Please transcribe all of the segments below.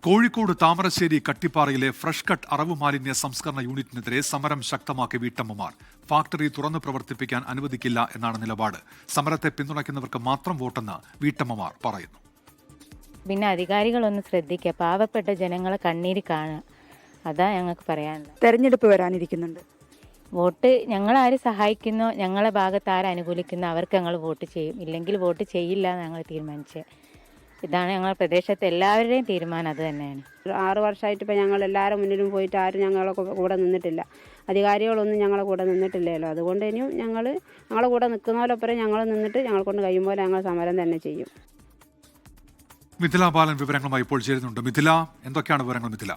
Kozhikode Thamarassery കട്ടിപ്പാറയിലെ fresh cut അറവ് മാലിന്യ സംസ്കരണ യൂണിറ്റിനെതിരെ സമരം ശക്തമാക്കി വീട്ടമ്മമാർ. ഫാക്ടറി തുറന്നു പ്രവർത്തിപ്പിക്കാൻ അനുവദിക്കില്ല എന്നാണ് നിലപാട്. സമരത്തെ പിന്തുണയ്ക്കുന്നവർക്ക് മാത്രം വോട്ടെന്ന് വീട്ടമ്മമാർ പറയുന്നു. പിന്നെ അധികാരികളൊന്ന് ശ്രദ്ധിക്കുക, പാവപ്പെട്ട ജനങ്ങളെ കണ്ണീര് കാണുക, അതാ ഞങ്ങൾക്ക് പറയാനുള്ളത്. തെരഞ്ഞെടുപ്പ് വരാനിരിക്കുന്നുണ്ട്. വോട്ട് ഞങ്ങളാര് സഹായിക്കുന്നോ, ഞങ്ങളെ ഭാഗത്ത് ആര് അനുകൂലിക്കുന്നോ അവർക്ക് ഞങ്ങൾ വോട്ട് ചെയ്യും, ഇല്ലെങ്കിൽ വോട്ട് ചെയ്യില്ല എന്ന് ഞങ്ങൾ തീരുമാനിച്ചത്. ഇതാണ് ഞങ്ങളുടെ പ്രദേശത്തെ എല്ലാവരുടെയും തീരുമാനം, അത് തന്നെയാണ്. 6 വർഷമായിട്ട് ഇപ്പോൾ ഞങ്ങൾ എല്ലാവരും മുന്നിലും പോയിട്ട് ആരും ഞങ്ങളെ കൂടെ നിന്നിട്ടില്ല. അധികാരികളൊന്നും ഞങ്ങളെ കൂടെ നിന്നിട്ടില്ലല്ലോ. അതുകൊണ്ട് ഇനിയും ഞങ്ങളെ കൂടെ നിൽക്കുന്നവരൊപ്പം ഞങ്ങൾ നിന്നിട്ട് ഞങ്ങൾ കൊണ്ട് കഴിയുമ്പോൾ ഞങ്ങൾ സമരം തന്നെ ചെയ്യും. മിഥില ബാലൻ വിവരങ്ങളുമായി ഇപ്പോൾ ചേരുന്നുണ്ട്. മിഥില, എന്തൊക്കെയാണ് വിവരങ്ങൾ? മിഥില,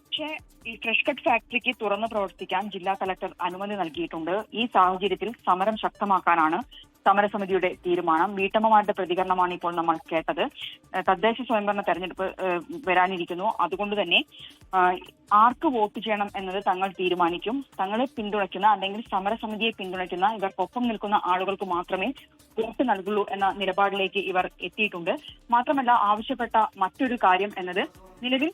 പക്ഷേ ഈ ഫ്രഷ് കട്ട് ഫാക്ടറിക്ക് തുറന്നു പ്രവർത്തിക്കാൻ ജില്ലാ കലക്ടർ അനുമതി നൽകിയിട്ടുണ്ട്. ഈ സാഹചര്യത്തിൽ സമരം ശക്തമാക്കാനാണ് സമരസമിതിയുടെ തീരുമാനം. വീട്ടമ്മമാരുടെ പ്രതികരണമാണ് ഇപ്പോൾ നമ്മൾ കേട്ടത്. തദ്ദേശ സ്വയംഭരണ തെരഞ്ഞെടുപ്പ് വരാനിരിക്കുന്നു. അതുകൊണ്ട് തന്നെ ആർക്ക് വോട്ട് ചെയ്യണം എന്നത് തങ്ങൾ തീരുമാനിക്കും. തങ്ങളെ പിന്തുണയ്ക്കുന്ന അല്ലെങ്കിൽ സമരസമിതിയെ പിന്തുണയ്ക്കുന്ന ഇവർക്കൊപ്പം നിൽക്കുന്ന ആളുകൾക്ക് മാത്രമേ വോട്ട് നൽകുള്ളൂ എന്ന നിലപാടിലേക്ക് ഇവർ എത്തിയിട്ടുണ്ട്. മാത്രമല്ല, ആവശ്യപ്പെട്ട മറ്റൊരു കാര്യം എന്നത് നിലവിൽ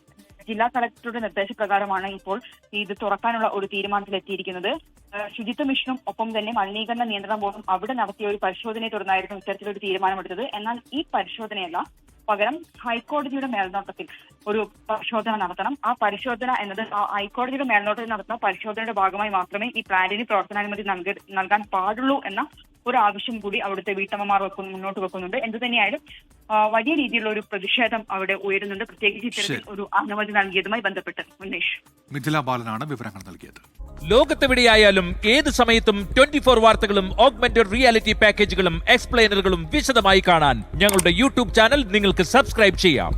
ജില്ലാ കളക്ടറുടെ നിർദ്ദേശപ്രകാരമാണ് ഇപ്പോൾ ഇത് തുറക്കാനുള്ള ഒരു തീരുമാനത്തിലെത്തിയിരിക്കുന്നത്. ശുചിത്വ മിഷനും ഒപ്പം തന്നെ മലിനീകരണ നിയന്ത്രണ ബോർഡും അവിടെ നടത്തിയ ഒരു പരിശോധനയെ തുടർന്നായിരുന്നു ഇത്തരത്തിലൊരു തീരുമാനമെടുത്തത്. എന്നാൽ ഈ പരിശോധനയല്ല, പകരം ഹൈക്കോടതിയുടെ മേൽനോട്ടത്തിൽ ഒരു പരിശോധന നടത്തണം. ആ പരിശോധന എന്നത് ഹൈക്കോടതിയുടെ മേൽനോട്ടത്തിൽ നടത്തുന്ന പരിശോധനയുടെ ഭാഗമായി മാത്രമേ ഈ പ്ലാന്റിന് പ്രവർത്തനാനുമതി നൽകാൻ പാടുള്ളൂ എന്ന ഒരു ആവശ്യം കൂടി അവിടുത്തെ വീട്ടമ്മമാർ മുന്നോട്ട് വെക്കുന്നുണ്ട്. എന്തു തന്നെയായാലും വലിയ രീതിയിലുള്ള ഒരു പ്രതിഷേധം അവിടെ ഉയരുന്നുണ്ട്, പ്രത്യേകിച്ച് ഇത്തരത്തിൽ ഒരു അനുമതി നൽകിയതുമായി ബന്ധപ്പെട്ട്. ഉന്മേഷ്, മിഥില ബാലനാണ് വിവരങ്ങൾ നൽകിയത്. ലോകത്തെവിടെയായാലും ഏത് സമയത്തും 24 വാർത്തകളും ഓഗ്മെന്റഡ് റിയാലിറ്റി പാക്കേജുകളും എക്സ്പ്ലെയിനറുകളും വിശദമായി കാണാൻ ഞങ്ങളുടെ യൂട്യൂബ് ചാനൽ നിങ്ങൾക്ക് സബ്സ്ക്രൈബ് ചെയ്യാം.